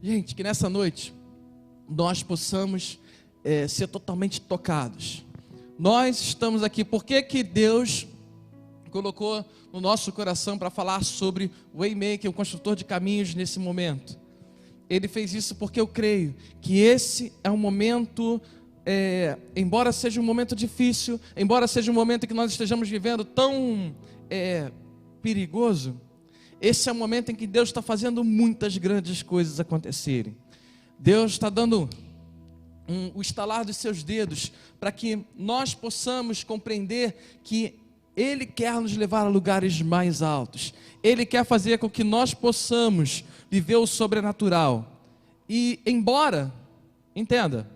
Gente, que nessa noite nós possamos ser totalmente tocados. Nós estamos aqui, por que Deus colocou no nosso coração para falar sobre o Waymaker, o construtor de caminhos nesse momento? Ele fez isso porque eu creio que esse é um momento, embora seja um momento difícil, embora seja um momento que nós estejamos vivendo tão perigoso, esse é o momento em que Deus está fazendo muitas grandes coisas acontecerem. Deus está dando o estalar dos seus dedos para que nós possamos compreender que Ele quer nos levar a lugares mais altos. Ele quer fazer com que nós possamos viver o sobrenatural. E embora, entenda,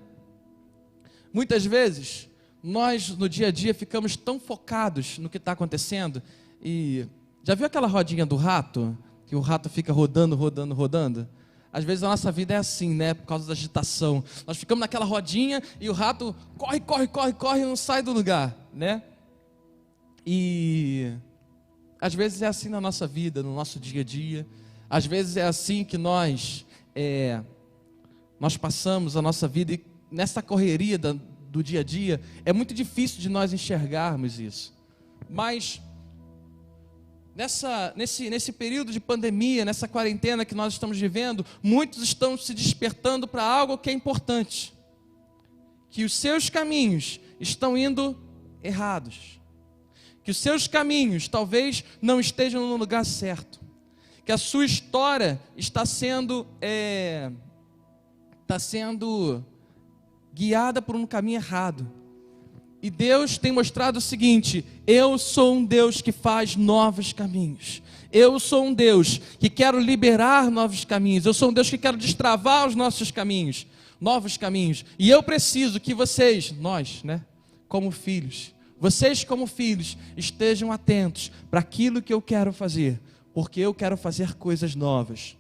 muitas vezes nós no dia a dia ficamos tão focados no que está acontecendo. E já viu aquela rodinha do rato? Que o rato fica rodando, rodando, rodando? Às vezes a nossa vida é assim, né? Por causa da agitação. Nós ficamos naquela rodinha e o rato corre, corre, corre, corre e não sai do lugar, né? E às vezes é assim na nossa vida, no nosso dia a dia. Às vezes é assim que nós passamos a nossa vida, e nessa correria do dia a dia é muito difícil de nós enxergarmos isso. Mas nesse período de pandemia, nessa quarentena que nós estamos vivendo, muitos estão se despertando para algo que é importante, que os seus caminhos estão indo errados, que os seus caminhos talvez não estejam no lugar certo, que a sua história está sendo guiada por um caminho errado. E Deus tem mostrado o seguinte: eu sou um Deus que faz novos caminhos. Eu sou um Deus que quero liberar novos caminhos. Eu sou um Deus que quero destravar os nossos caminhos, novos caminhos. E eu preciso que nós, como filhos, vocês como filhos, estejam atentos para aquilo que eu quero fazer, porque eu quero fazer coisas novas.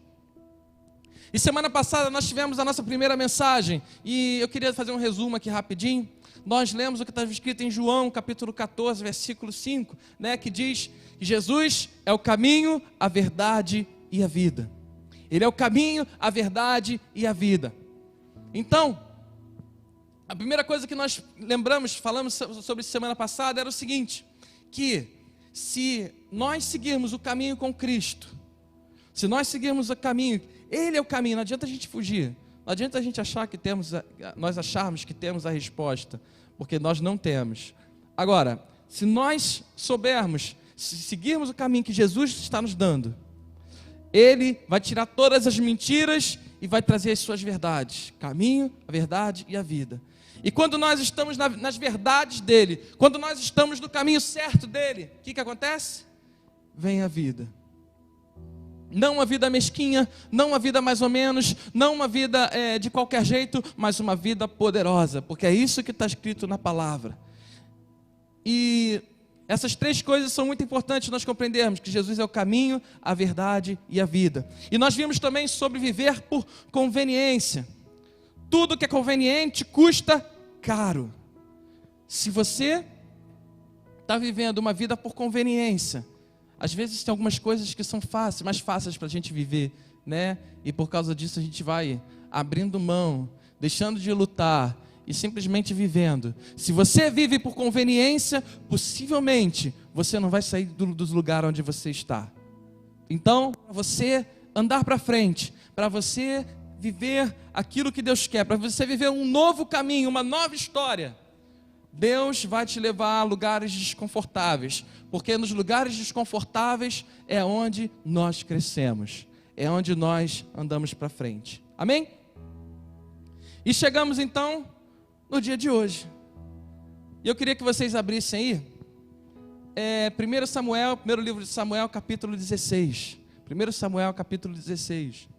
E semana passada nós tivemos a nossa primeira mensagem, e eu queria fazer um resumo aqui rapidinho. Nós lemos o que está escrito em João, capítulo 14, versículo 5, que diz que Jesus é o caminho, a verdade e a vida. Ele é o caminho, a verdade e a vida. Então, a primeira coisa que nós falamos sobre semana passada era o seguinte: que se nós seguirmos o caminho com Cristo, se nós seguirmos o caminho, Ele é o caminho, não adianta a gente fugir. Não adianta a gente nós acharmos que temos a resposta, porque nós não temos. Agora, se nós soubermos, se seguirmos o caminho que Jesus está nos dando, Ele vai tirar todas as mentiras e vai trazer as suas verdades. Caminho, a verdade e a vida. E quando nós estamos nas verdades dEle, quando nós estamos no caminho certo dEle, o que acontece? Vem a vida. Não uma vida mesquinha, não uma vida mais ou menos, não uma vida de qualquer jeito, mas uma vida poderosa, porque é isso que está escrito na palavra. E essas três coisas são muito importantes nós compreendermos, que Jesus é o caminho, a verdade e a vida. E nós vimos também sobre viver por conveniência. Tudo que é conveniente custa caro. Se você está vivendo uma vida por conveniência, às vezes tem algumas coisas que são mais fáceis para a gente viver, E por causa disso a gente vai abrindo mão, deixando de lutar e simplesmente vivendo. Se você vive por conveniência, possivelmente você não vai sair dos lugares onde você está. Então, para você andar para frente, para você viver aquilo que Deus quer, para você viver um novo caminho, uma nova história, Deus vai te levar a lugares desconfortáveis, porque nos lugares desconfortáveis é onde nós crescemos, é onde nós andamos para frente. Amém? E chegamos então no dia de hoje. E eu queria que vocês abrissem aí, 1 Samuel, primeiro livro de Samuel, capítulo 16. 1 Samuel, capítulo 16.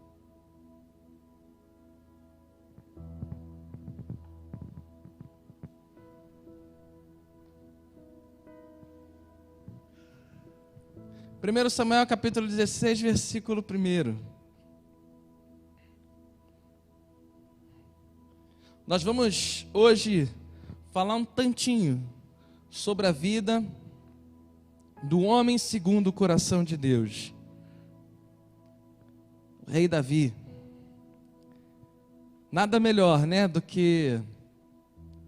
Primeiro Samuel, capítulo 16, versículo 1. Nós vamos hoje falar um tantinho sobre a vida do homem segundo o coração de Deus, o rei Davi. Nada melhor, né,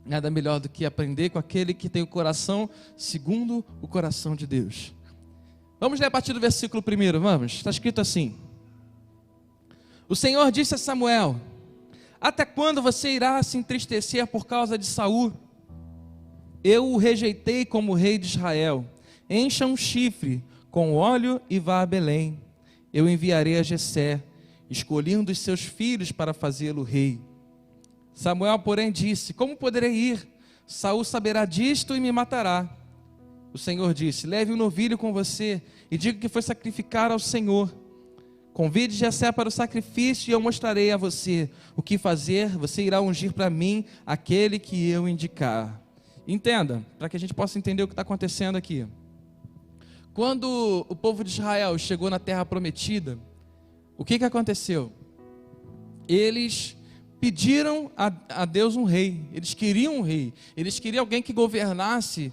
nada melhor do que aprender com aquele que tem o coração segundo o coração de Deus. Vamos ler a partir do versículo 1, vamos? Está escrito assim: O Senhor disse a Samuel: Até quando você irá se entristecer por causa de Saul? Eu o rejeitei como rei de Israel. Encha um chifre com óleo e vá a Belém. Eu enviarei a Jessé, escolhi um dos seus filhos para fazê-lo rei. Samuel, porém, disse: Como poderei ir? Saul saberá disto e me matará. O Senhor disse: Leve um novilho com você e diga que foi sacrificar ao Senhor. Convide Jessé para o sacrifício e eu mostrarei a você o que fazer. Você irá ungir para mim aquele que eu indicar. Entenda, para que a gente possa entender o que está acontecendo aqui. Quando o povo de Israel chegou na terra prometida, o que aconteceu? Eles pediram a Deus um rei. Eles queriam um rei. Eles queriam alguém que governasse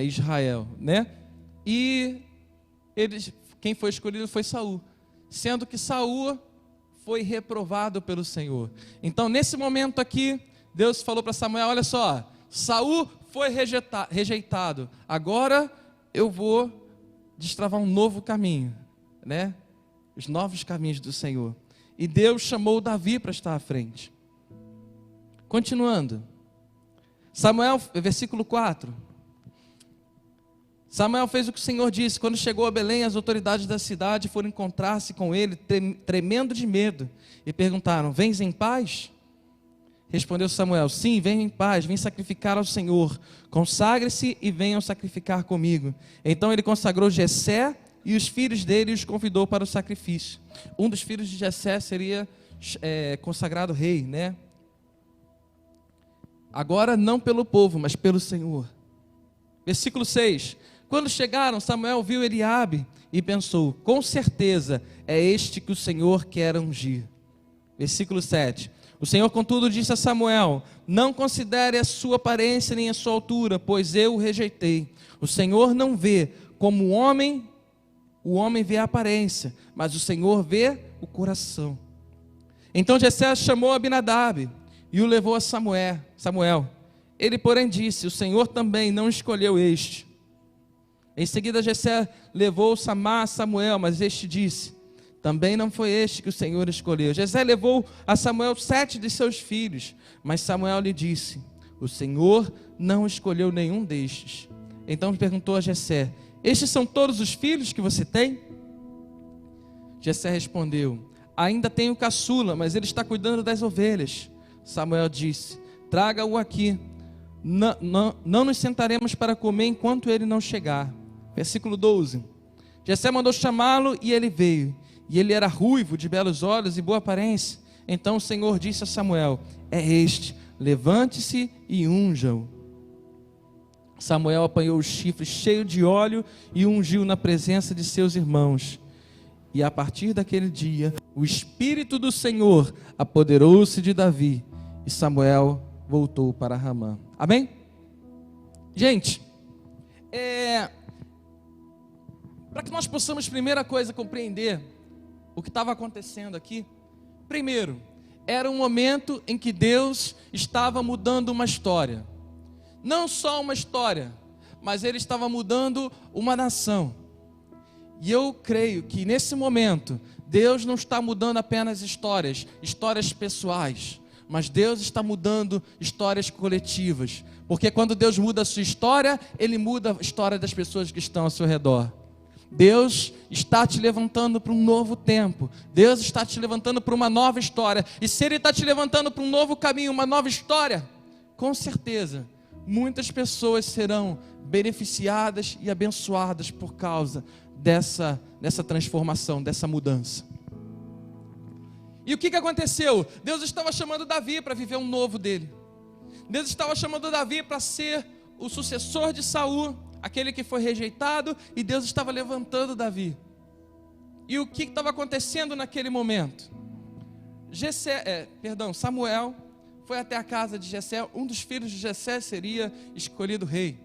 Israel, né? E quem foi escolhido foi Saul, sendo que Saul foi reprovado pelo Senhor. Então, nesse momento aqui, Deus falou para Samuel: olha só, Saul foi rejeitado. Agora eu vou destravar um novo caminho, né? Os novos caminhos do Senhor. E Deus chamou Davi para estar à frente. Continuando, Samuel, versículo 4. Samuel fez o que o Senhor disse. Quando chegou a Belém, as autoridades da cidade foram encontrar-se com ele, tremendo de medo, e perguntaram: Vens em paz? Respondeu Samuel: Sim, venho em paz, vim sacrificar ao Senhor. Consagre-se e venham sacrificar comigo. Então ele consagrou Jessé e os filhos dele e os convidou para o sacrifício. Um dos filhos de Jessé seria consagrado rei, né? Agora não pelo povo, mas pelo Senhor. Versículo 6. Quando chegaram, Samuel viu Eliabe e pensou: com certeza é este que o Senhor quer ungir. Versículo 7. O Senhor, contudo, disse a Samuel: Não considere a sua aparência nem a sua altura, pois eu o rejeitei. O Senhor não vê como o homem vê a aparência, mas o Senhor vê o coração. Então Jessé chamou Abinadab e o levou a Samuel. Ele, porém, disse: O Senhor também não escolheu este. Em seguida Jessé levou Samá a Samuel, mas este disse: Também não foi este que o Senhor escolheu. Jessé levou a Samuel 7 de seus filhos, mas Samuel lhe disse: O Senhor não escolheu nenhum destes. Então perguntou a Jessé: Estes são todos os filhos que você tem? Jessé respondeu: Ainda tenho caçula, mas ele está cuidando das ovelhas. Samuel disse: Traga-o aqui. Não nos sentaremos para comer enquanto ele não chegar. Versículo 12. Jessé mandou chamá-lo e ele veio. E ele era ruivo, de belos olhos e boa aparência. Então o Senhor disse a Samuel: É este, levante-se e unja-o. Samuel apanhou o chifre cheio de óleo e ungiu na presença de seus irmãos. E a partir daquele dia, o Espírito do Senhor apoderou-se de Davi. E Samuel voltou para Ramá. Amém? Gente, para que nós possamos, primeira coisa, compreender o que estava acontecendo aqui. Primeiro, era um momento em que Deus estava mudando uma história. Não só uma história, mas Ele estava mudando uma nação. E eu creio que nesse momento, Deus não está mudando apenas histórias pessoais, mas Deus está mudando histórias coletivas. Porque quando Deus muda a sua história, Ele muda a história das pessoas que estão ao seu redor. Deus está te levantando para um novo tempo. Deus está te levantando para uma nova história. E se Ele está te levantando para um novo caminho, uma nova história, com certeza, muitas pessoas serão beneficiadas e abençoadas por causa dessa transformação, dessa mudança. E o que aconteceu? Deus estava chamando Davi para viver um novo dele. Deus estava chamando Davi para ser o sucessor de Saul, aquele que foi rejeitado, e Deus estava levantando Davi. E o que estava acontecendo naquele momento? Samuel foi até a casa de Jessé. Um dos filhos de Jessé seria escolhido rei.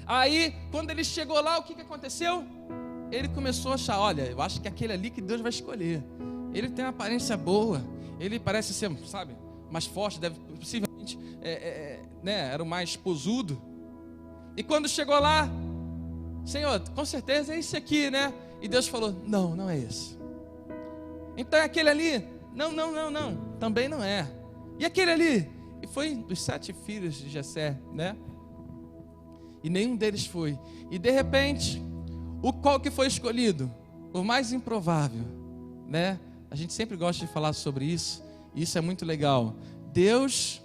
Aí, quando ele chegou lá, o que aconteceu? Ele começou a achar: olha, eu acho que é aquele ali que Deus vai escolher. Ele tem uma aparência boa, Ele parece ser, sabe, mais forte, possivelmente, né, era o mais posudo. E quando chegou lá, Senhor, com certeza é esse aqui, né? E Deus falou, não, não é esse. Então é aquele ali, não, também não é. E aquele ali? E foi dos 7 filhos de Jessé, né? E nenhum deles foi. E de repente, qual que foi escolhido? O mais improvável, né? A gente sempre gosta de falar sobre isso. E isso é muito legal. Deus,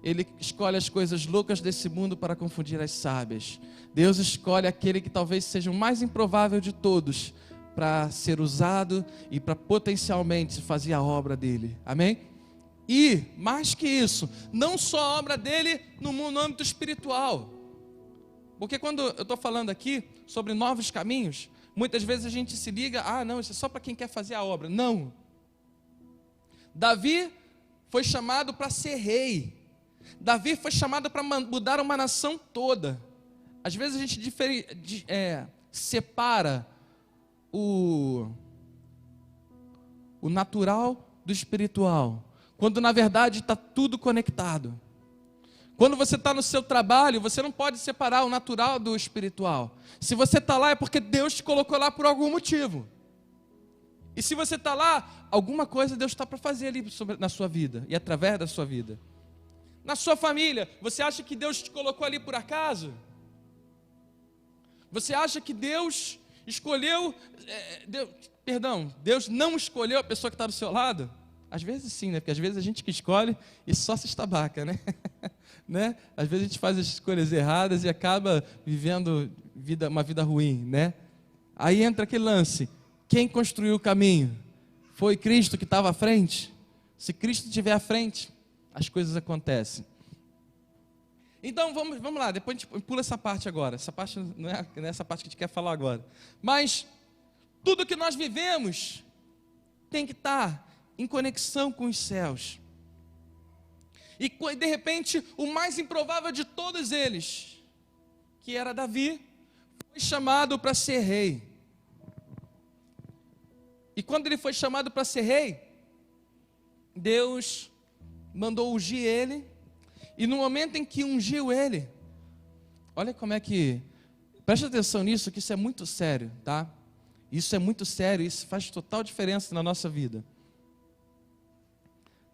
Ele escolhe as coisas loucas desse mundo para confundir as sábias. Deus escolhe aquele que talvez seja o mais improvável de todos para ser usado e para potencialmente fazer a obra dele. Amém? E, mais que isso, não só a obra dele no âmbito espiritual. Porque quando eu estou falando aqui sobre novos caminhos, muitas vezes a gente se liga, não, isso é só para quem quer fazer a obra. Não. Davi foi chamado para ser rei. Davi foi chamado para mudar uma nação toda. Às vezes a gente separa o natural do espiritual, quando na verdade está tudo conectado. Quando você está no seu trabalho, você não pode separar o natural do espiritual. Se você está lá é porque Deus te colocou lá por algum motivo. E se você está lá, alguma coisa Deus está para fazer ali na sua vida e através da sua vida. Na sua família, você acha que Deus te colocou ali por acaso? Você acha que Deus escolheu, Deus não escolheu a pessoa que está do seu lado? Às vezes sim, né? Porque às vezes a gente que escolhe e só se estabaca, né? Né? Às vezes a gente faz as escolhas erradas e acaba vivendo uma vida ruim, né? Aí entra aquele lance, quem construiu o caminho? Foi Cristo que estava à frente? Se Cristo estiver à frente, as coisas acontecem. Então vamos lá, depois a gente pula essa parte agora. Essa parte não é essa parte que a gente quer falar agora. Mas tudo que nós vivemos tem que estar em conexão com os céus. E de repente, o mais improvável de todos eles, que era Davi, foi chamado para ser rei. E quando ele foi chamado para ser rei, Deus mandou ungir ele. E no momento em que ungiu ele, olha como é que, preste atenção nisso, que isso é muito sério, tá? Isso é muito sério, isso faz total diferença na nossa vida.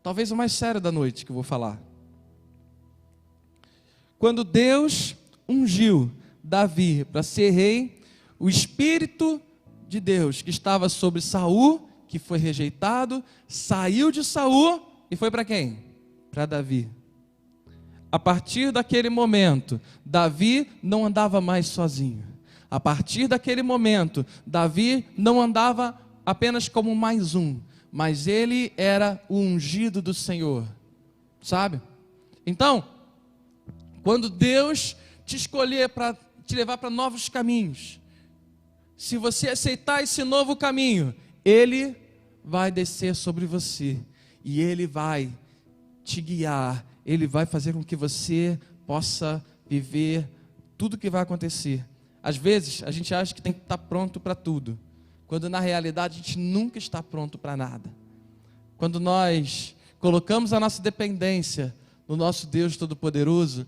Talvez o mais sério da noite que eu vou falar. Quando Deus ungiu Davi para ser rei, o Espírito de Deus que estava sobre Saul, que foi rejeitado, saiu de Saul e foi para quem? Para Davi. A partir daquele momento, Davi não andava mais sozinho. A partir daquele momento, Davi não andava apenas como mais um, mas ele era o ungido do Senhor, sabe? Então, quando Deus te escolher para te levar para novos caminhos, se você aceitar esse novo caminho, Ele vai descer sobre você e Ele vai te guiar. Ele vai fazer com que você possa viver tudo que vai acontecer. Às vezes, a gente acha que tem que estar pronto para tudo, quando na realidade a gente nunca está pronto para nada. Quando nós colocamos a nossa dependência no nosso Deus Todo-Poderoso,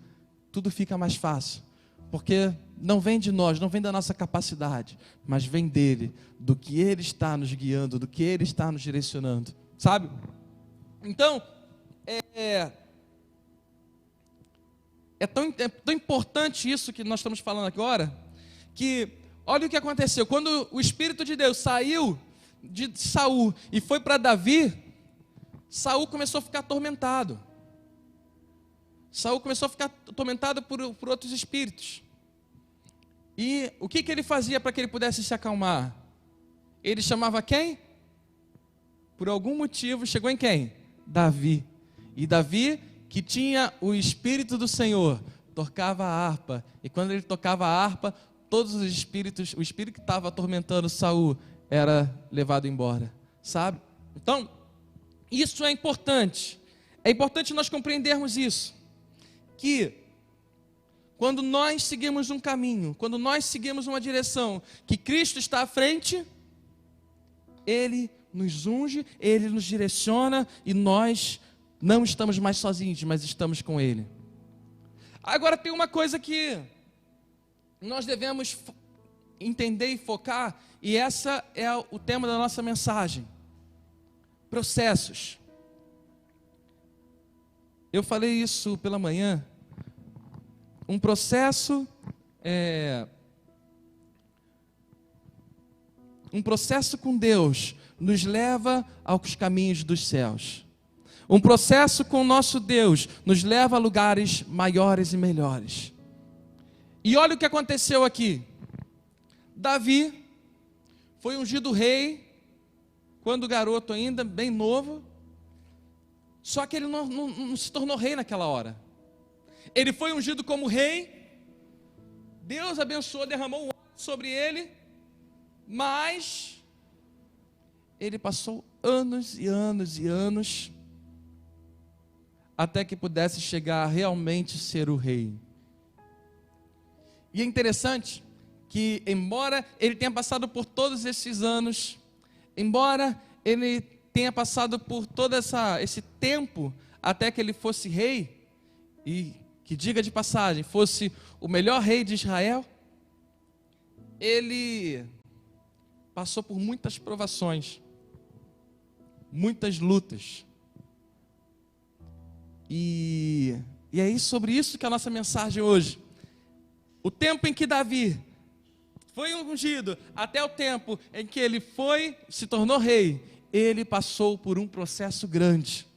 tudo fica mais fácil, porque não vem de nós, não vem da nossa capacidade, mas vem dele, do que Ele está nos guiando, do que Ele está nos direcionando, sabe? Então, é tão importante isso que nós estamos falando agora, que olha o que aconteceu. Quando o Espírito de Deus saiu de Saul e foi para Davi, Saul começou a ficar atormentado. Saul começou a ficar atormentado por outros espíritos. E o que ele fazia para que ele pudesse se acalmar? Ele chamava quem? Por algum motivo, chegou em quem? Davi. E Davi, que tinha o Espírito do Senhor, tocava a harpa. E quando ele tocava a harpa, todos os espíritos, o espírito que estava atormentando Saul, era levado embora. Sabe? Então, isso é importante. É importante nós compreendermos isso. Que quando nós seguimos um caminho, quando nós seguimos uma direção, que Cristo está à frente, Ele nos unge, Ele nos direciona e nós não estamos mais sozinhos, mas estamos com Ele. Agora tem uma coisa que nós devemos entender e focar, e essa é o tema da nossa mensagem: processos. Eu falei isso pela manhã. Um processo com Deus nos leva aos caminhos dos céus. Um processo com o nosso Deus nos leva a lugares maiores e melhores. E olha o que aconteceu aqui. Davi foi ungido rei quando garoto ainda, bem novo. Só que ele não se tornou rei naquela hora. Ele foi ungido como rei. Deus abençoou, derramou o óleo sobre ele. Mas ele passou anos e anos e anos até que pudesse chegar a realmente ser o rei. E é interessante que, embora ele tenha passado por todos esses anos, embora ele tenha passado por todo esse tempo até que ele fosse rei, e que, diga de passagem, fosse o melhor rei de Israel, ele passou por muitas provações, muitas lutas. E é sobre isso que é a nossa mensagem hoje. O tempo em que Davi foi ungido, até o tempo em que ele se tornou rei, ele passou por um processo grande.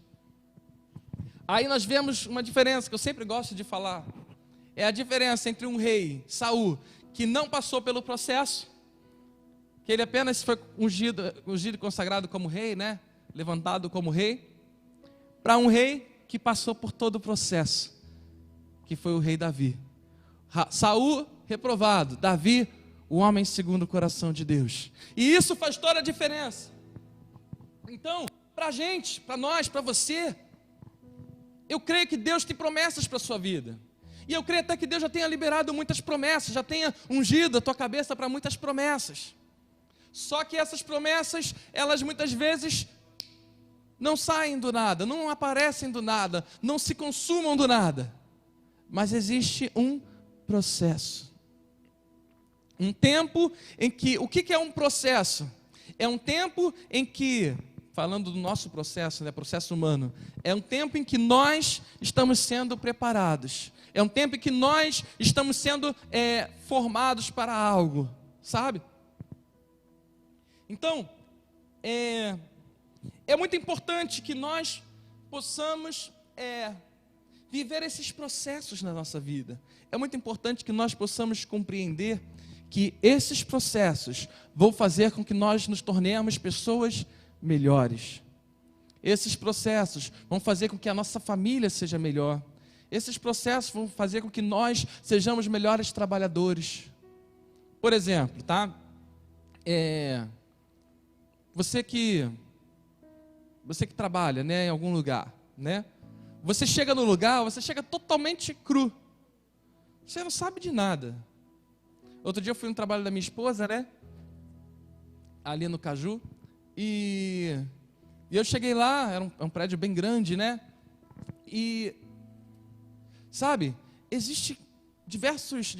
Aí nós vemos uma diferença que eu sempre gosto de falar. É a diferença entre um rei, Saul, que não passou pelo processo, que ele apenas foi ungido e consagrado como rei, né? Levantado como rei, para um rei que passou por todo o processo, que foi o rei Davi. Saul, reprovado. Davi, o homem segundo o coração de Deus. E isso faz toda a diferença. Então, para a gente, para nós, para você, eu creio que Deus tem promessas para a sua vida. E eu creio até que Deus já tenha liberado muitas promessas, já tenha ungido a tua cabeça para muitas promessas. Só que essas promessas, elas muitas vezes não saem do nada, não aparecem do nada, não se consumam do nada. Mas existe um processo. Um tempo em que, o que é um processo? É um tempo em que, falando do nosso processo, né, processo humano, é um tempo em que nós estamos sendo preparados. É um tempo em que nós estamos sendo formados para algo, sabe? Então, é muito importante que nós possamos viver esses processos na nossa vida. É muito importante que nós possamos compreender que esses processos vão fazer com que nós nos tornemos pessoas melhores. Esses processos vão fazer com que a nossa família seja melhor. Esses processos vão fazer com que nós sejamos melhores trabalhadores. Por exemplo, tá? Você que trabalha, né, em algum lugar, né? Você chega no lugar, você chega totalmente cru. Você não sabe de nada. Outro dia eu fui no trabalho da minha esposa, né? Ali no Caju. E eu cheguei lá, era um prédio bem grande, né? E, sabe, existe diversos,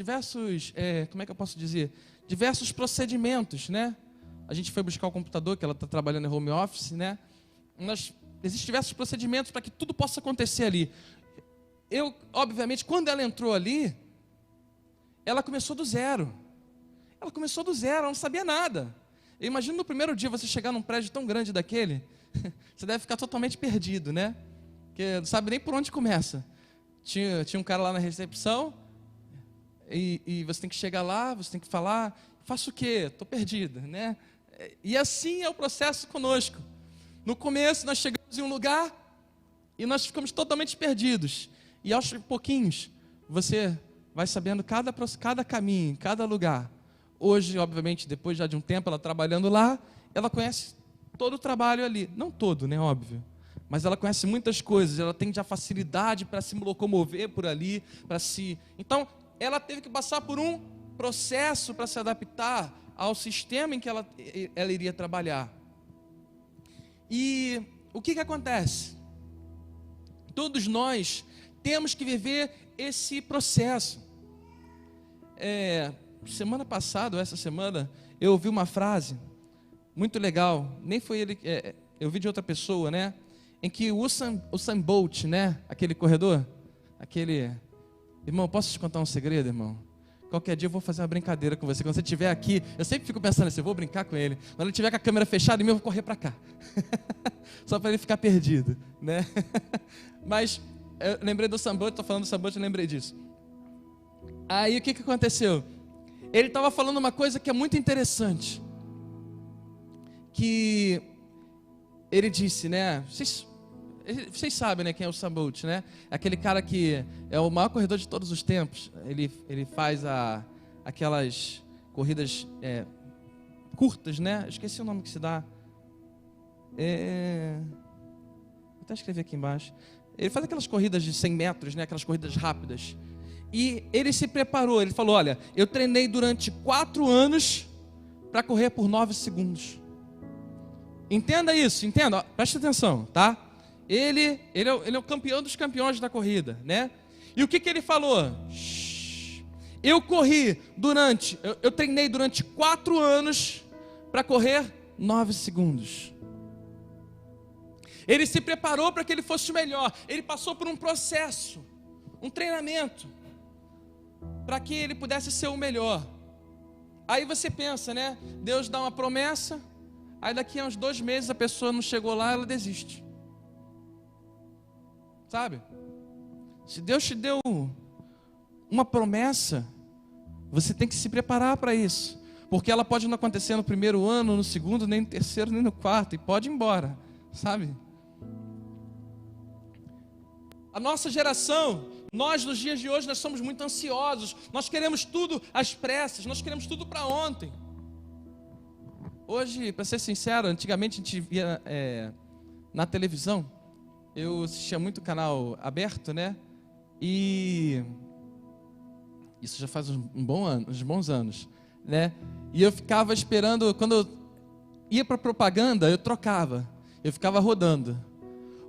como é que eu posso dizer? Diversos procedimentos, né? A gente foi buscar o computador, que ela está trabalhando em home office, né? Existem diversos procedimentos para que tudo possa acontecer ali. Obviamente, quando ela entrou ali, ela começou do zero. Ela não sabia nada. Eu imagino no primeiro dia você chegar num prédio tão grande daquele, você deve ficar totalmente perdido, né? Porque não sabe nem por onde começa. Tinha um cara lá na recepção, e você tem que chegar lá, você tem que falar, faço o quê? Estou perdido, né? E assim é o processo conosco. No começo nós chegamos em um lugar e nós ficamos totalmente perdidos. E aos pouquinhos você vai sabendo cada caminho, cada lugar. Hoje, obviamente, depois já de um tempo ela trabalhando lá, ela conhece todo o trabalho ali. Não todo, né, óbvio. Mas ela conhece muitas coisas, ela tem já facilidade para se locomover por ali, Então, ela teve que passar por um processo para se adaptar ao sistema em que ela iria trabalhar. E o que acontece? Todos nós temos que viver esse processo. Semana passada, ou essa semana, eu ouvi uma frase muito legal, nem foi ele, eu vi de outra pessoa, né? Em que o Usain Bolt, né? Aquele corredor, irmão, posso te contar um segredo, irmão? Qualquer dia eu vou fazer uma brincadeira com você. Quando você estiver aqui, eu sempre fico pensando assim, eu vou brincar com ele. Quando ele estiver com a câmera fechada, eu vou correr para cá. Só para ele ficar perdido, né? Mas eu lembrei do Usain Bolt, estou falando do Usain Bolt, eu lembrei disso. Aí o que aconteceu? Ele estava falando uma coisa que é muito interessante. Que ele disse, né? Vocês sabem, né, quem é o Usain Bolt, né? Aquele cara que é o maior corredor de todos os tempos. Ele faz aquelas corridas curtas, né? Esqueci o nome que se dá. Vou até escrever aqui embaixo. Ele faz aquelas corridas de 100 metros, né? Aquelas corridas rápidas. E ele se preparou. Ele falou, olha, eu treinei durante 4 anos para correr por 9 segundos. Entenda isso, entenda. Ó, preste atenção, tá? Ele é o campeão dos campeões da corrida, né? E o que ele falou? Eu treinei durante 4 anos para correr 9 segundos. Ele se preparou para que ele fosse o melhor. Ele passou por um processo, um treinamento, para que ele pudesse ser o melhor. Aí você pensa, né? Deus dá uma promessa, aí daqui a uns 2 meses a pessoa não chegou lá, ela desiste. Sabe? Se Deus te deu uma promessa, você tem que se preparar para isso. Porque ela pode não acontecer no primeiro ano, no segundo, nem no terceiro, nem no quarto. E pode ir embora, sabe? A nossa geração, nós nos dias de hoje, nós somos muito ansiosos. Nós queremos tudo às pressas, nós queremos tudo para ontem. Hoje, para ser sincero, antigamente a gente via na televisão, eu assistia muito canal aberto, né? E isso já faz uns bons anos, né? E eu ficava esperando, quando eu ia para propaganda, eu trocava, eu ficava rodando.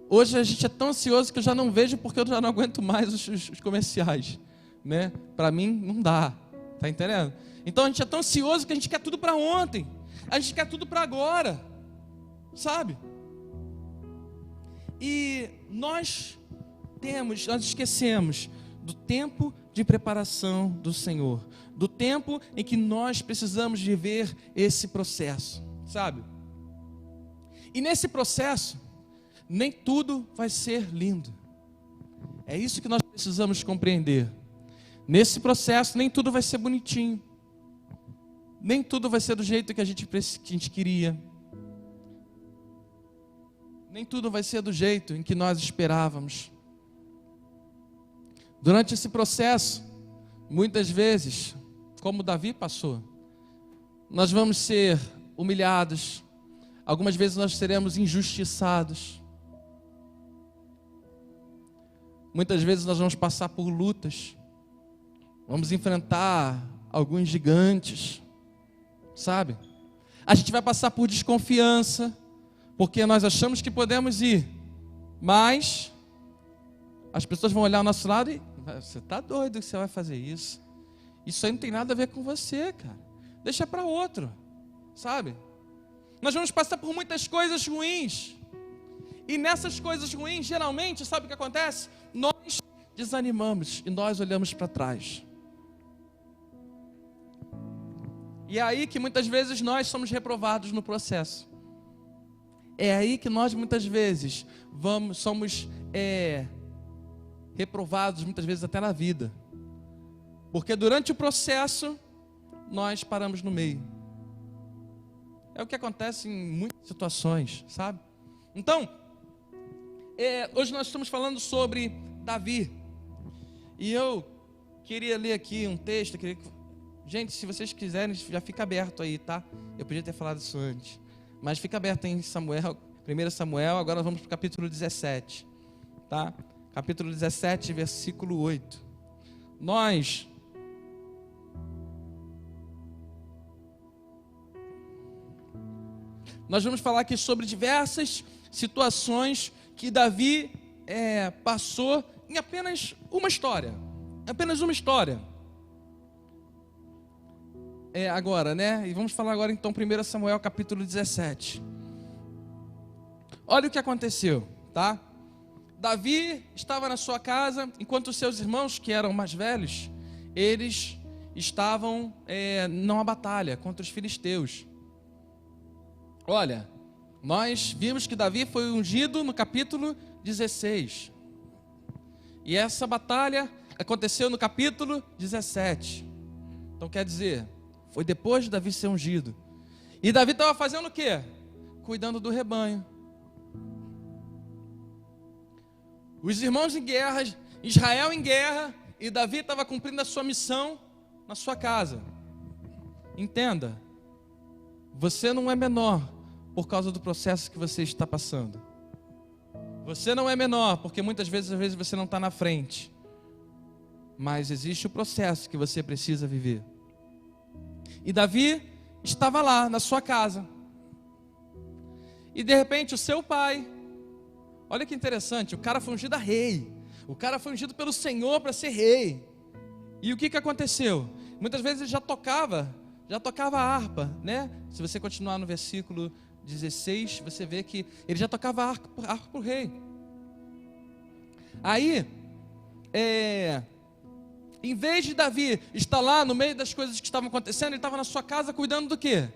Hoje a gente é tão ansioso que eu já não vejo porque eu já não aguento mais os comerciais, né? Para mim não dá, tá entendendo? Então a gente é tão ansioso que a gente quer tudo para ontem, a gente quer tudo para agora, sabe? E nós esquecemos do tempo de preparação do Senhor, do tempo em que nós precisamos viver esse processo, sabe? E nesse processo, nem tudo vai ser lindo. É isso que nós precisamos compreender. Nesse processo, nem tudo vai ser bonitinho. Nem tudo vai ser do jeito que a gente queria. Nem tudo vai ser do jeito em que nós esperávamos. Durante esse processo, muitas vezes, como Davi passou, nós vamos ser humilhados. Algumas vezes nós seremos injustiçados. Muitas vezes nós vamos passar por lutas. Vamos enfrentar alguns gigantes, sabe? A gente vai passar por desconfiança, porque nós achamos que podemos ir, mas as pessoas vão olhar ao nosso lado e você está doido que você vai fazer isso? Isso aí não tem nada a ver com você, cara. Deixa para outro, sabe? Nós vamos passar por muitas coisas ruins. E nessas coisas ruins, geralmente, sabe o que acontece? Nós desanimamos e nós olhamos para trás. E é aí que muitas vezes nós somos reprovados no processo. É aí que nós muitas vezes somos reprovados, muitas vezes até na vida. Porque durante o processo, nós paramos no meio. É o que acontece em muitas situações, sabe? Então, hoje nós estamos falando sobre Davi. E eu queria ler aqui um texto. Gente, se vocês quiserem, já fica aberto aí, tá? Eu podia ter falado isso antes. Mas fica aberto em Samuel, 1 Samuel, agora nós vamos para o capítulo 17. Tá? Capítulo 17, versículo 8. nós vamos falar aqui sobre diversas situações que Davi passou em apenas uma história. Apenas uma história. Agora, né? E vamos falar agora então 1 Samuel capítulo 17. Olha o que aconteceu, tá? Davi estava na sua casa, enquanto os seus irmãos, que eram mais velhos, eles estavam numa batalha contra os filisteus. Olha, nós vimos que Davi foi ungido no capítulo 16. E essa batalha aconteceu no capítulo 17. Então quer dizer, foi depois de Davi ser ungido. E Davi estava fazendo o quê? Cuidando do rebanho. Os irmãos em guerra, Israel em guerra, e Davi estava cumprindo a sua missão na sua casa. Entenda, você não é menor por causa do processo que você está passando. Você não é menor porque muitas vezes você não está na frente. Mas existe o processo que você precisa viver. E Davi estava lá na sua casa. E de repente o seu pai, olha que interessante, o cara foi ungido a rei. O cara foi ungido pelo Senhor para ser rei. E o que aconteceu? Muitas vezes ele já tocava a harpa, né? Se você continuar no versículo 16, você vê que ele já tocava harpa para o rei. Aí, em vez de Davi estar lá no meio das coisas que estavam acontecendo, ele estava na sua casa cuidando do quê?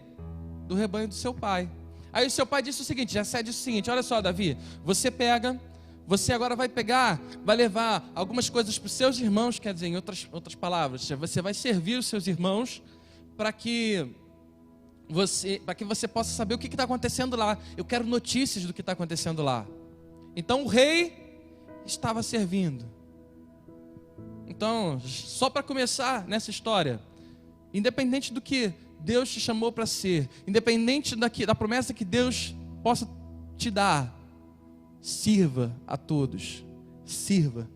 Do rebanho do seu pai. Aí o seu pai disse o seguinte, Jessé disse o seguinte: olha só, Davi, você agora vai levar algumas coisas para os seus irmãos, quer dizer, em outras palavras, você vai servir os seus irmãos para que você possa saber o que está acontecendo lá. Eu quero notícias do que está acontecendo lá. Então o rei estava servindo. Então, só para começar nessa história, independente do que Deus te chamou para ser, independente da promessa que Deus possa te dar, sirva a todos, sirva.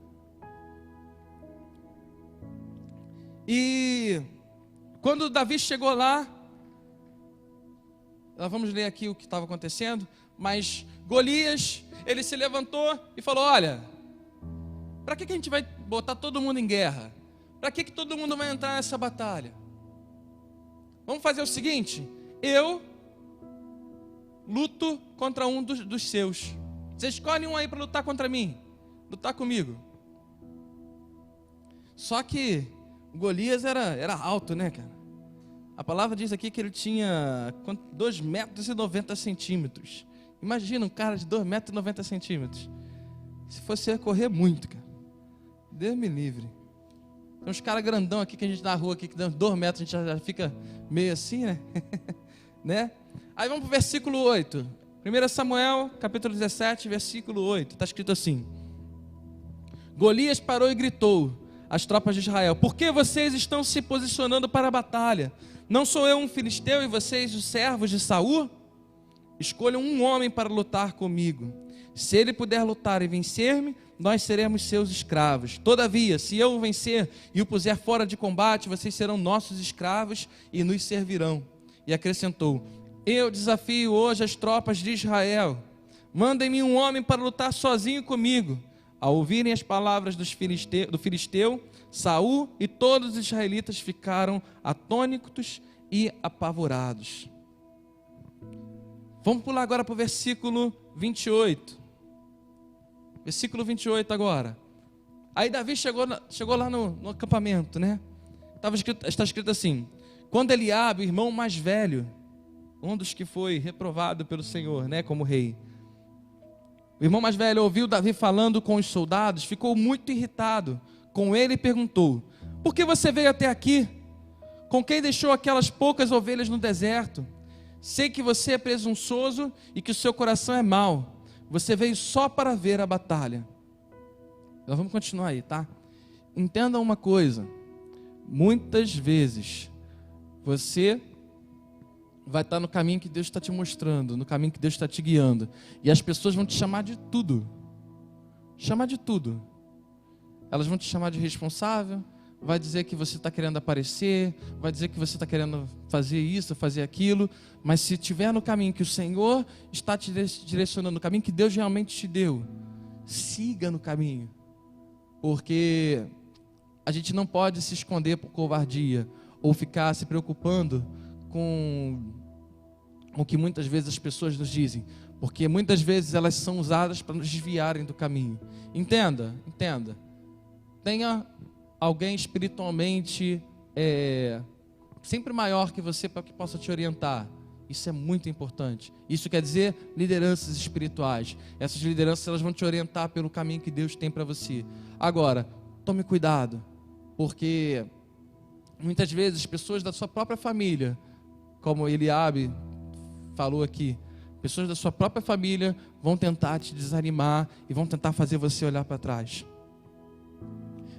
E quando Davi chegou lá, nós vamos ler aqui o que estava acontecendo, mas Golias, ele se levantou e falou: olha, para que a gente vai botar todo mundo em guerra? Para que todo mundo vai entrar nessa batalha? Vamos fazer o seguinte, eu luto contra um dos seus. Você escolhe um aí para lutar contra mim, lutar comigo. Só que Golias era alto, né, cara? A palavra diz aqui que ele tinha 2,90 metros. Imagina um cara de 2,90 metros. Se fosse correr muito, cara. Deus me livre. Tem uns caras grandão aqui que a gente na rua aqui, que dá 2 metros, a gente já fica meio assim, né? Né? Aí vamos para o versículo 8. 1 Samuel, capítulo 17, versículo 8. Está escrito assim: Golias parou e gritou às tropas de Israel: por que vocês estão se posicionando para a batalha? Não sou eu um filisteu e vocês os servos de Saul? Escolham um homem para lutar comigo. Se ele puder lutar e vencer-me, nós seremos seus escravos. Todavia, se eu o vencer e o puser fora de combate, vocês serão nossos escravos e nos servirão. E acrescentou: eu desafio hoje as tropas de Israel. Mandem-me um homem para lutar sozinho comigo. Ao ouvirem as palavras do filisteu, Saul e todos os israelitas ficaram atônitos e apavorados. Vamos pular agora para o versículo 28. Versículo 28 agora. Aí Davi chegou lá no acampamento, né? Está escrito assim: quando Eliabe, o irmão mais velho, um dos que foi reprovado pelo Senhor, né, como rei, o irmão mais velho ouviu Davi falando com os soldados, ficou muito irritado com ele e perguntou: por que você veio até aqui? Com quem deixou aquelas poucas ovelhas no deserto? Sei que você é presunçoso e que o seu coração é mau. Você veio só para ver a batalha. Nós vamos continuar aí, tá? Entenda uma coisa: muitas vezes você vai estar no caminho que Deus está te mostrando, no caminho que Deus está te guiando, e as pessoas vão te chamar de tudo. Chamar de tudo. Elas vão te chamar de irresponsável, vai dizer que você está querendo aparecer, vai dizer que você está querendo fazer isso, fazer aquilo, mas se estiver no caminho que o Senhor está te direcionando, no caminho que Deus realmente te deu, siga no caminho, porque a gente não pode se esconder por covardia, ou ficar se preocupando com o que muitas vezes as pessoas nos dizem, porque muitas vezes elas são usadas para nos desviarem do caminho. Entenda, tenha alguém espiritualmente sempre maior que você para que possa te orientar. Isso é muito importante. Isso quer dizer lideranças espirituais. Essas lideranças, elas vão te orientar pelo caminho que Deus tem para você. Agora, tome cuidado, porque muitas vezes pessoas da sua própria família, como Eliabe falou aqui, pessoas da sua própria família vão tentar te desanimar e vão tentar fazer você olhar para trás.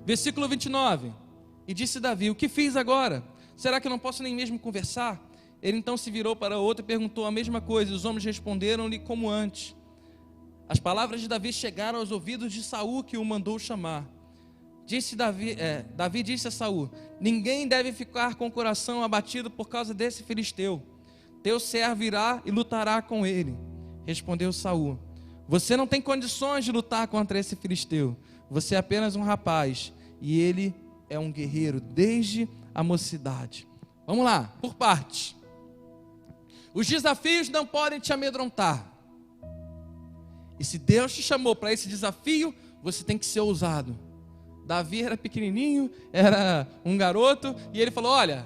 Versículo 29. E disse Davi: o que fiz agora? Será que eu não posso nem mesmo conversar? Ele então se virou para outro e perguntou a mesma coisa, e os homens responderam-lhe como antes. As palavras de Davi chegaram aos ouvidos de Saul, que o mandou chamar. Davi disse a Saul: ninguém deve ficar com o coração abatido por causa desse filisteu. Teu servo irá e lutará com ele. Respondeu Saul: você não tem condições de lutar contra esse filisteu. Você é apenas um rapaz, e ele é um guerreiro desde a mocidade. Vamos lá, por partes. Os desafios não podem te amedrontar. E se Deus te chamou para esse desafio, você tem que ser ousado. Davi era pequenininho, era um garoto, e ele falou: olha,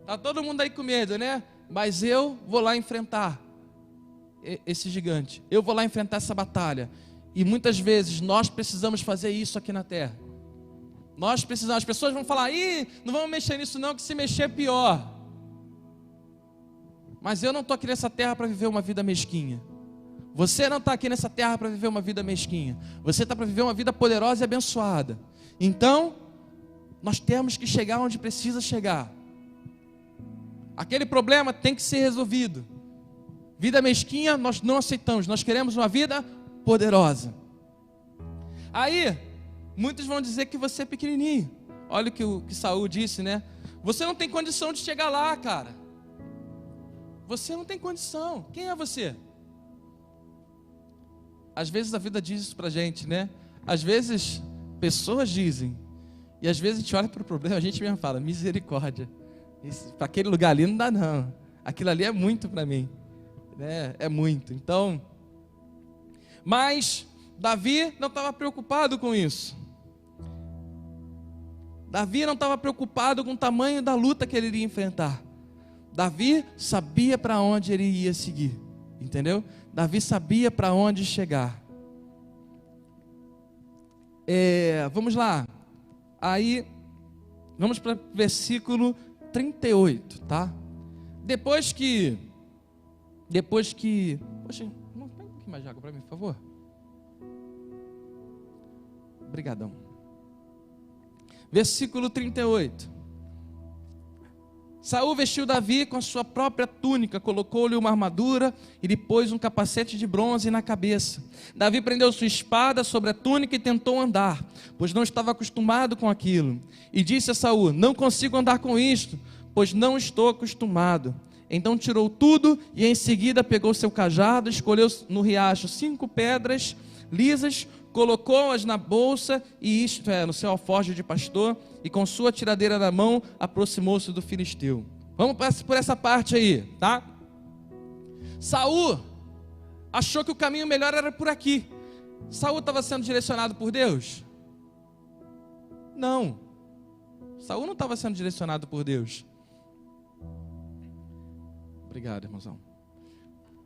tá todo mundo aí com medo, né? Mas eu vou lá enfrentar esse gigante. Eu vou lá enfrentar essa batalha. E muitas vezes nós precisamos fazer isso aqui na terra. Nós precisamos. As pessoas vão falar: ih, não vamos mexer nisso não, que se mexer é pior. Mas eu não estou aqui nessa terra para viver uma vida mesquinha. Você não está aqui nessa terra para viver uma vida mesquinha. Você está para viver uma vida poderosa e abençoada. Então, nós temos que chegar onde precisa chegar. Aquele problema tem que ser resolvido. Vida mesquinha nós não aceitamos. Nós queremos uma vida poderosa. Aí, muitos vão dizer que você é pequenininho. Olha o que Saul disse, né? Você não tem condição de chegar lá, cara. Você não tem condição. Quem é você? Às vezes a vida diz isso pra gente, né? Às vezes pessoas dizem. E às vezes a gente olha para o problema, a gente mesmo fala: misericórdia. Para aquele lugar ali não dá não. Aquilo ali é muito para mim, né? É muito. Então, mas Davi não estava preocupado com isso. Davi não estava preocupado com o tamanho da luta que ele iria enfrentar. Davi sabia para onde ele ia seguir, entendeu? Davi sabia para onde chegar. Vamos lá. Aí, vamos para o versículo 38, tá? Depois que... Poxa, não, pega um pouquinho mais de água para mim, por favor. Obrigadão. Versículo 38. Saul vestiu Davi com a sua própria túnica, colocou-lhe uma armadura e lhe pôs um capacete de bronze na cabeça. Davi prendeu sua espada sobre a túnica e tentou andar, pois não estava acostumado com aquilo. E disse a Saul: não consigo andar com isto, pois não estou acostumado. Então tirou tudo e em seguida pegou seu cajado, escolheu no riacho 5 pedras lisas, colocou-as na bolsa, e isto é, no seu alforje de pastor, e com sua tiradeira na mão, aproximou-se do filisteu. Vamos por essa parte aí, tá? Saul achou que o caminho melhor era por aqui. Saul estava sendo direcionado por Deus? Não. Saul não estava sendo direcionado por Deus. Obrigado, irmãozão.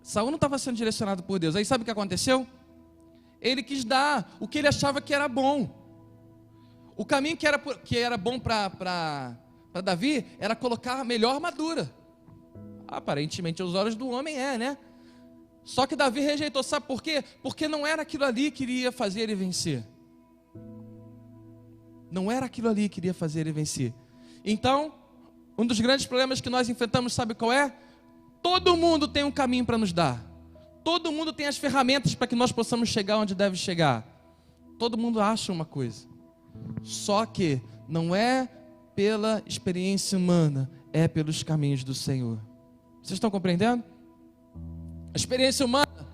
Saul não estava sendo direcionado por Deus. Aí sabe o que aconteceu? Ele quis dar o que ele achava que era bom. O caminho que era bom para Davi era colocar a melhor armadura. Aparentemente aos olhos do homem né? Só que Davi rejeitou. Sabe por quê? Porque não era aquilo ali que iria fazer ele vencer. Não era aquilo ali que iria fazer ele vencer. Então, um dos grandes problemas que nós enfrentamos, sabe qual é? Todo mundo tem um caminho para nos dar. Todo mundo tem as ferramentas para que nós possamos chegar onde deve chegar. Todo mundo acha uma coisa. Só que não é pela experiência humana, é pelos caminhos do Senhor. Vocês estão compreendendo? A experiência humana,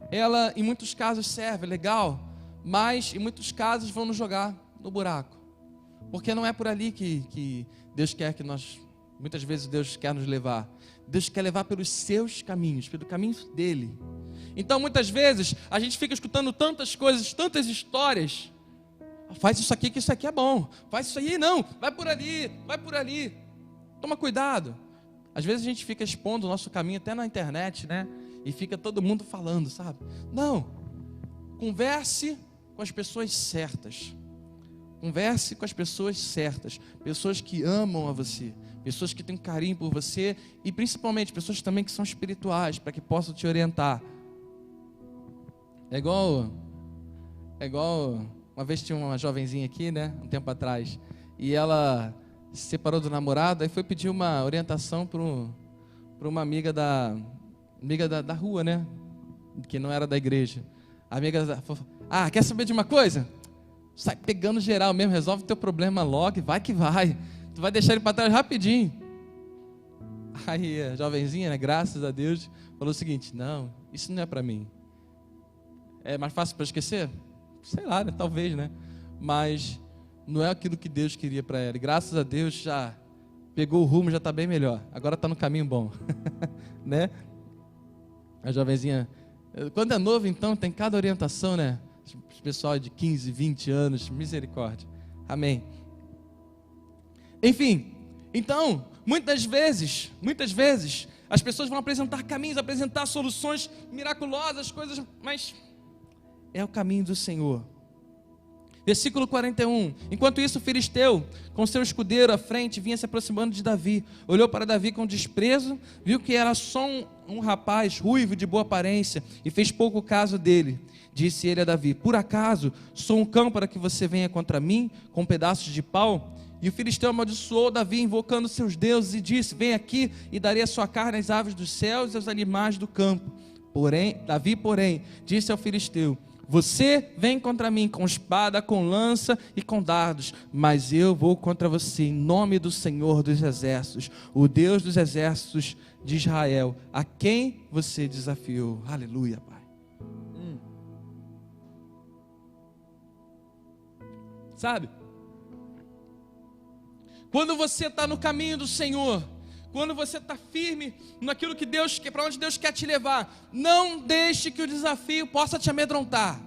ela em muitos casos serve, legal, mas em muitos casos vão nos jogar no buraco. Porque não é por ali que Deus quer que nós, muitas vezes Deus quer nos levar. Deus quer levar pelos seus caminhos, pelo caminho dele. Então muitas vezes a gente fica escutando tantas coisas, tantas histórias. Faz isso aqui que isso aqui é bom. Faz isso aí, não, vai por ali, vai por ali. Toma cuidado. Às vezes a gente fica expondo o nosso caminho até na internet, né? E fica todo mundo falando, sabe? Não. Converse com as pessoas certas. Converse com as pessoas certas. Pessoas que amam a você. Pessoas que têm carinho por você. E principalmente pessoas também que são espirituais, para que possam te orientar. É igual uma vez tinha uma jovenzinha aqui, né? Um tempo atrás. E ela se separou do namorado e foi pedir uma orientação para uma amiga da rua, né? Que não era da igreja. A amiga falou: quer saber de uma coisa? Sai pegando geral mesmo, resolve teu problema logo e vai que vai. Tu vai deixar ele para trás rapidinho. Aí a jovenzinha, né, graças a Deus, falou o seguinte: não, isso não é para mim. É mais fácil para esquecer? Sei lá, né? Talvez, né? Mas não é aquilo que Deus queria para ela. E graças a Deus já pegou o rumo, já está bem melhor. Agora está no caminho bom. Né? A jovenzinha, quando é novo, então, tem cada orientação, né? O pessoal de 15, 20 anos, misericórdia. Amém. Enfim, então, muitas vezes, as pessoas vão apresentar caminhos, apresentar soluções miraculosas, coisas, mas é o caminho do Senhor. Versículo 41. Enquanto isso, o filisteu, com seu escudeiro à frente, vinha se aproximando de Davi. Olhou para Davi com desprezo, viu que era só um rapaz ruivo de boa aparência e fez pouco caso dele. Disse ele a Davi: por acaso sou um cão para que você venha contra mim com pedaços de pau? E o filisteu amaldiçoou Davi, invocando seus deuses, e disse: vem aqui e darei a sua carne às aves dos céus e aos animais do campo. Davi, porém, disse ao filisteu: você vem contra mim com espada, com lança e com dardos, mas eu vou contra você em nome do Senhor dos exércitos, o Deus dos exércitos de Israel, a quem você desafiou. Aleluia, Pai. Sabe? Quando você está no caminho do Senhor, quando você está firme naquilo que Deus quer, para onde Deus quer te levar, não deixe que o desafio possa te amedrontar.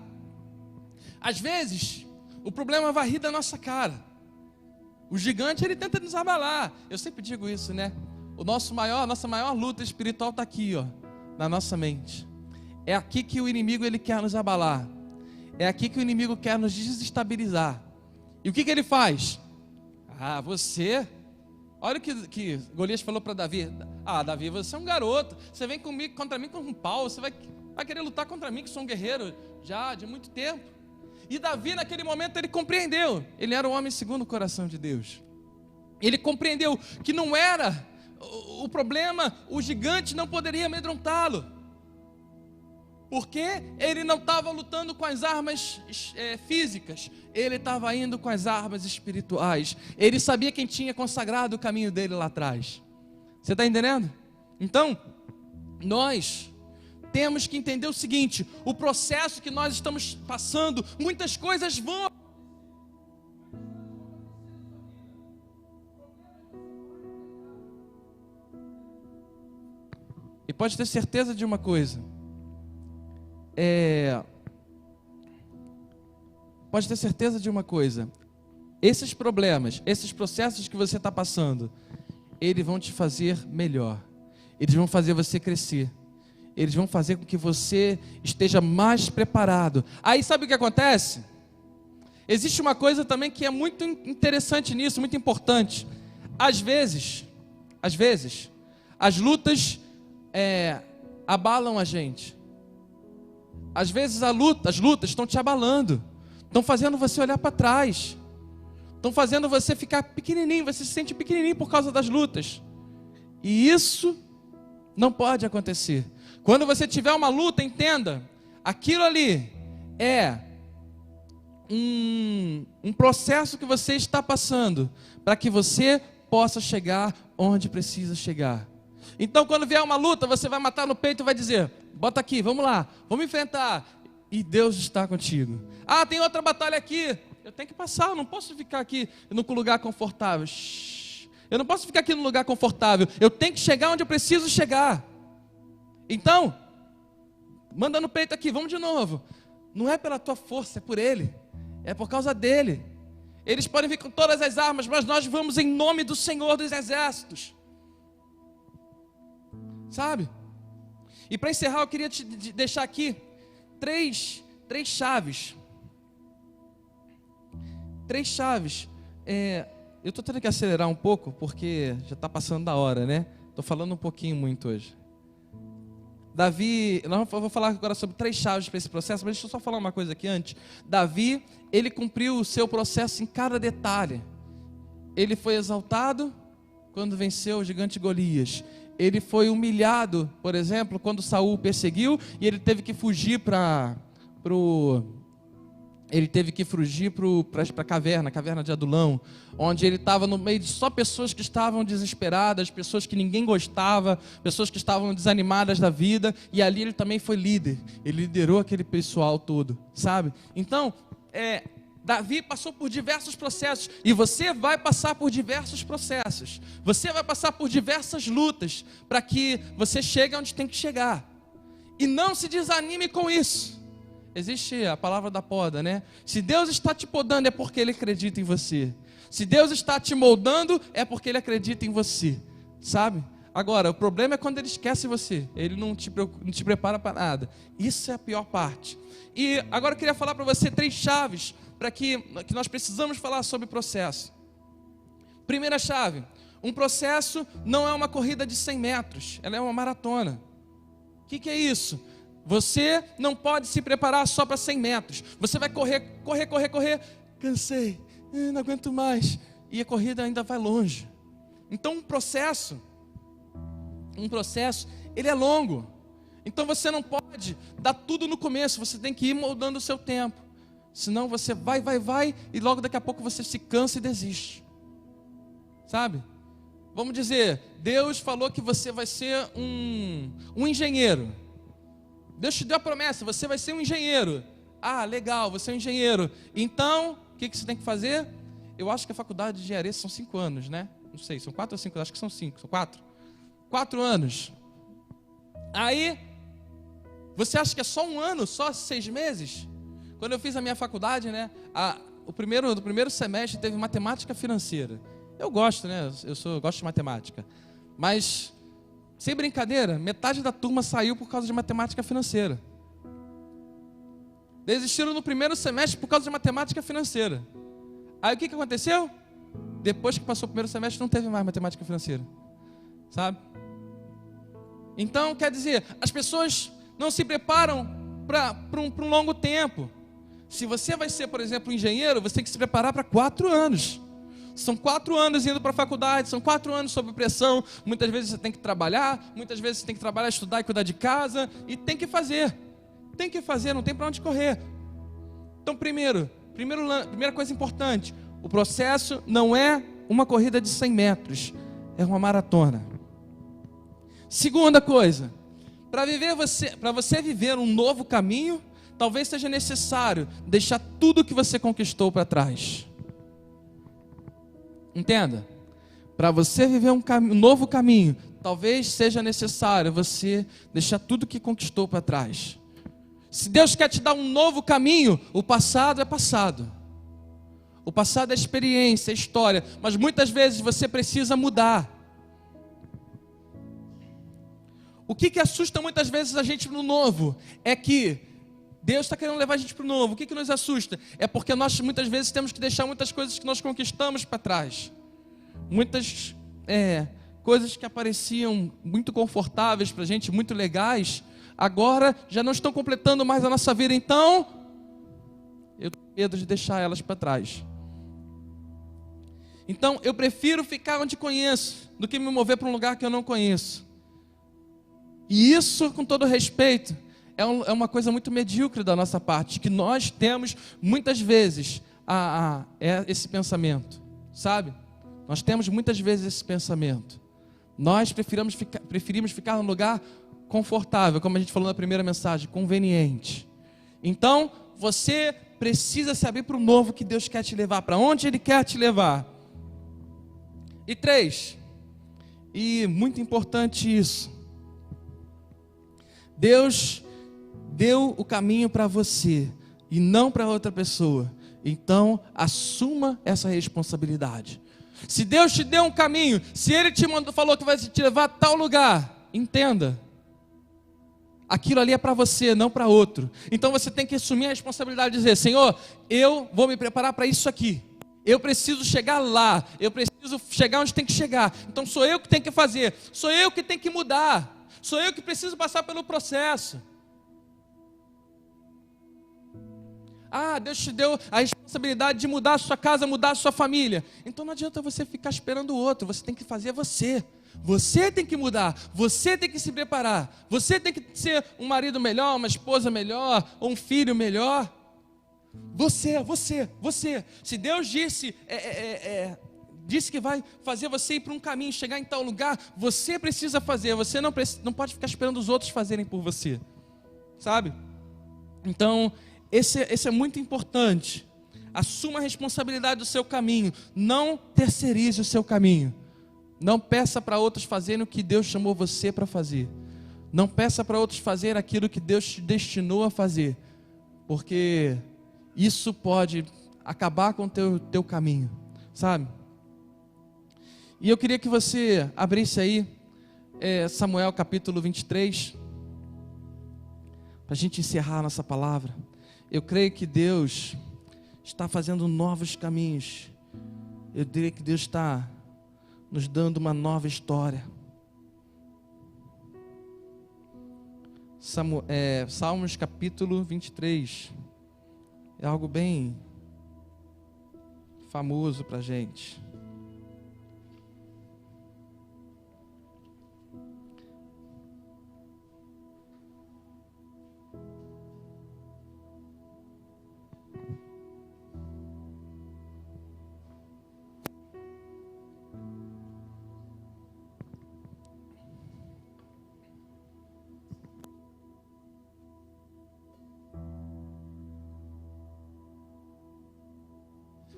Às vezes, o problema vai rir da nossa cara. O gigante, ele tenta nos abalar. Eu sempre digo isso, né? Nossa maior luta espiritual está aqui, ó, na nossa mente. É aqui que o inimigo, ele quer nos abalar. É aqui que o inimigo quer nos desestabilizar. E o que ele faz? Você... Olha o que Golias falou para Davi: Davi, você é um garoto, você vem contra mim com um pau, você vai querer lutar contra mim, que sou um guerreiro já de muito tempo. E Davi, naquele momento, ele compreendeu, ele era um homem segundo o coração de Deus. Ele compreendeu que não era o problema, o gigante não poderia amedrontá-lo, porque ele não estava lutando com as armas físicas, ele estava indo com as armas espirituais. Ele sabia quem tinha consagrado o caminho dele lá atrás. Você está entendendo? Então, nós temos que entender o seguinte: o processo que nós estamos passando, muitas coisas vão... E pode ter certeza de uma coisa, pode ter certeza de uma coisa: esses problemas, esses processos que você está passando, eles vão te fazer melhor, eles vão fazer você crescer, eles vão fazer com que você esteja mais preparado. Aí sabe o que acontece? Existe uma coisa também que é muito interessante nisso, muito importante. Às vezes, as lutas abalam a gente. Às vezes as lutas estão te abalando, estão fazendo você olhar para trás, estão fazendo você ficar pequenininho, você se sente pequenininho por causa das lutas. E isso não pode acontecer. Quando você tiver uma luta, entenda, aquilo ali é um processo que você está passando para que você possa chegar onde precisa chegar. Então, quando vier uma luta, você vai matar no peito e vai dizer: bota aqui, vamos lá, vamos enfrentar. E Deus está contigo. Ah, tem outra batalha aqui. Eu tenho que passar, eu não posso ficar aqui no lugar confortável. Eu não posso ficar aqui no lugar confortável. Eu tenho que chegar onde eu preciso chegar. Então, manda no peito aqui, vamos de novo. Não é pela tua força, é por Ele. É por causa dEle. Eles podem vir com todas as armas, mas nós vamos em nome do Senhor dos Exércitos. Sabe? E para encerrar, eu queria te deixar aqui três chaves. Três chaves. Eu estou tendo que acelerar um pouco, porque já está passando da hora, né? Estou falando um pouquinho muito hoje. Davi, eu vou falar agora sobre três chaves para esse processo, mas deixa eu só falar uma coisa aqui antes. Davi, ele cumpriu o seu processo em cada detalhe. Ele foi exaltado quando venceu o gigante Golias. Ele foi humilhado, por exemplo, quando Saul o perseguiu e ele teve que fugir para a caverna de Adulão, onde ele estava no meio de só pessoas que estavam desesperadas, pessoas que ninguém gostava, pessoas que estavam desanimadas da vida, e ali ele também foi líder, ele liderou aquele pessoal todo, sabe? Então, Davi passou por diversos processos, e você vai passar por diversos processos, você vai passar por diversas lutas, para que você chegue onde tem que chegar, e não se desanime com isso. Existe a palavra da poda, né? Se Deus está te podando é porque Ele acredita em você. Se Deus está te moldando é porque Ele acredita em você, sabe? Agora, o problema é quando Ele esquece você. Ele não te prepara para nada. Isso é a pior parte. E agora eu queria falar para você três chaves para que nós precisamos falar sobre processo. Primeira chave: um processo não é uma corrida de 100 metros, ela é uma maratona. O que é isso? Você não pode se preparar só para 100 metros. Você vai correr. Cansei, não aguento mais. E a corrida ainda vai longe. Então um processo, ele é longo. Então você não pode dar tudo no começo. Você tem que ir moldando o seu tempo. Senão você vai, e logo daqui a pouco você se cansa e desiste. Sabe? Vamos dizer, Deus falou que você vai ser um engenheiro. Deus te deu a promessa, você vai ser um engenheiro. Ah, legal, você é um engenheiro. Então, o que você tem que fazer? Eu acho que a faculdade de engenharia são 5 anos, né? Não sei, são 4 ou 5, acho que são 5, são 4. 4 anos. Aí, você acha que é só 1 ano, só 6 meses? Quando eu fiz a minha faculdade, né? Do primeiro semestre teve matemática financeira. Eu gosto, né? Eu gosto de matemática. Mas, sem brincadeira, metade da turma saiu por causa de matemática financeira. Desistiram no primeiro semestre por causa de matemática financeira. Aí o que aconteceu? Depois que passou o primeiro semestre, não teve mais matemática financeira. Sabe? Então, quer dizer, as pessoas não se preparam para um longo tempo. Se você vai ser, por exemplo, um engenheiro, você tem que se preparar para 4 anos. São 4 anos indo para a faculdade, são 4 anos sob pressão. Muitas vezes você tem que trabalhar, muitas vezes você tem que trabalhar, estudar e cuidar de casa. E tem que fazer, não tem para onde correr. Então, primeira coisa importante: o processo não é uma corrida de 100 metros, é uma maratona. Segunda coisa: para você viver um novo caminho, talvez seja necessário deixar tudo que você conquistou para trás. Entenda? Para você viver um novo caminho, talvez seja necessário você deixar tudo que conquistou para trás. Se Deus quer te dar um novo caminho, o passado é passado. O passado é experiência, é história, mas muitas vezes você precisa mudar. O que assusta muitas vezes a gente no novo é que Deus está querendo levar a gente para o novo. O que nos assusta? É porque nós muitas vezes temos que deixar muitas coisas que nós conquistamos para trás. Muitas coisas que apareciam muito confortáveis para a gente, muito legais, agora já não estão completando mais a nossa vida. Então, eu tenho medo de deixar elas para trás. Então, eu prefiro ficar onde conheço do que me mover para um lugar que eu não conheço. E isso, com todo respeito, é uma coisa muito medíocre da nossa parte, que nós temos muitas vezes esse pensamento, sabe? Nós temos muitas vezes esse pensamento. Nós preferimos ficar num lugar confortável, como a gente falou na primeira mensagem, conveniente. Então, você precisa se abrir para o novo que Deus quer te levar, para onde Ele quer te levar. E 3, e muito importante isso, Deus deu o caminho para você e não para outra pessoa. Então, assuma essa responsabilidade. Se Deus te deu um caminho, se Ele falou que vai te levar a tal lugar, entenda, aquilo ali é para você, não para outro. Então você tem que assumir a responsabilidade de dizer: Senhor, eu vou me preparar para isso aqui. Eu preciso chegar lá, eu preciso chegar onde tem que chegar. Então sou eu que tenho que fazer, sou eu que tenho que mudar, sou eu que preciso passar pelo processo. Deus te deu a responsabilidade de mudar a sua casa, mudar a sua família. Então não adianta você ficar esperando o outro, você tem que fazer você. Você tem que mudar, você tem que se preparar, você tem que ser um marido melhor, uma esposa melhor, ou um filho melhor. Você. Se Deus disse que vai fazer você ir para um caminho, chegar em tal lugar, você precisa fazer, você não pode ficar esperando os outros fazerem por você, sabe? Então, esse é muito importante. Assuma a responsabilidade do seu caminho, não terceirize o seu caminho. Não peça para outros fazerem o que Deus chamou você para fazer. Não peça para outros fazer aquilo que Deus te destinou a fazer, porque isso pode acabar com o teu caminho, sabe? E eu queria que você abrisse aí Samuel capítulo 23, para a gente encerrar a nossa palavra. Eu creio que Deus está fazendo novos caminhos. Eu diria que Deus está nos dando uma nova história. Salmos capítulo 23. É algo bem famoso para a gente.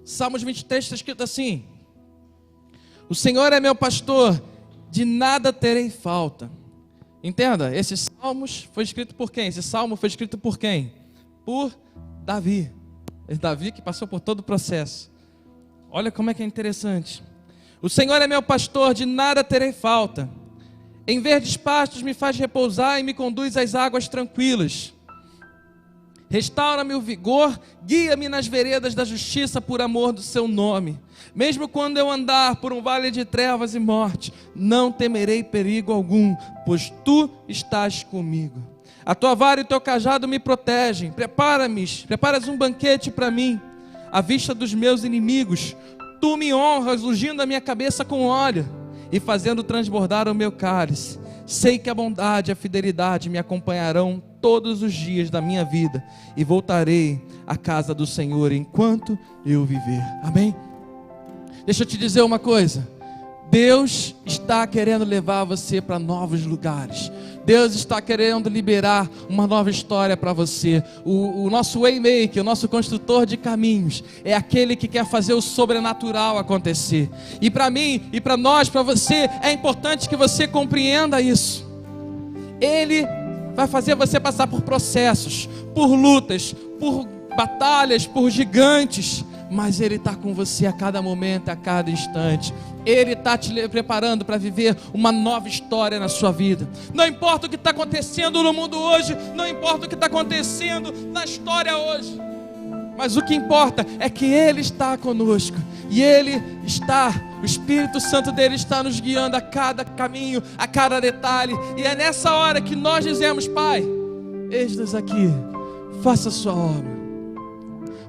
Salmos 23 está escrito assim: o Senhor é meu pastor, de nada terei falta. Entenda, esse salmo foi escrito por quem? Esse salmo foi escrito por quem? Por Davi. É Davi que passou por todo o processo. Olha como é que é interessante. O Senhor é meu pastor, de nada terei falta. Em verdes pastos me faz repousar e me conduz às águas tranquilas. Restaura-me o vigor, guia-me nas veredas da justiça por amor do seu nome. Mesmo quando eu andar por um vale de trevas e morte, não temerei perigo algum, pois tu estás comigo. A tua vara e o teu cajado me protegem. Preparas um banquete para mim, à vista dos meus inimigos. Tu me honras, ungindo a minha cabeça com óleo e fazendo transbordar o meu cálice. Sei que a bondade e a fidelidade me acompanharão todos os dias da minha vida, e voltarei à casa do Senhor enquanto eu viver. Amém? Deixa eu te dizer uma coisa: Deus está querendo levar você para novos lugares. Deus está querendo liberar uma nova história para você. O nosso waymaker, o nosso construtor de caminhos, é aquele que quer fazer o sobrenatural acontecer. E para mim, e para nós, para você, é importante que você compreenda isso. Ele vai fazer você passar por processos, por lutas, por batalhas, por gigantes, mas Ele está com você a cada momento, a cada instante. Ele está te preparando para viver uma nova história na sua vida. Não importa o que está acontecendo no mundo hoje, não importa o que está acontecendo na história hoje, mas o que importa é que Ele está conosco, e o Espírito Santo dele está nos guiando a cada caminho, a cada detalhe. E é nessa hora que nós dizemos: Pai, eis-nos aqui, faça a sua obra,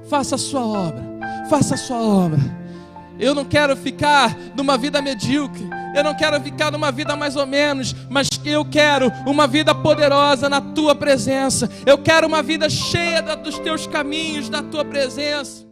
faça a sua obra, faça a sua obra. Eu não quero ficar numa vida medíocre. Eu não quero ficar numa vida mais ou menos, mas eu quero uma vida poderosa na tua presença. Eu quero uma vida cheia dos teus caminhos, da tua presença.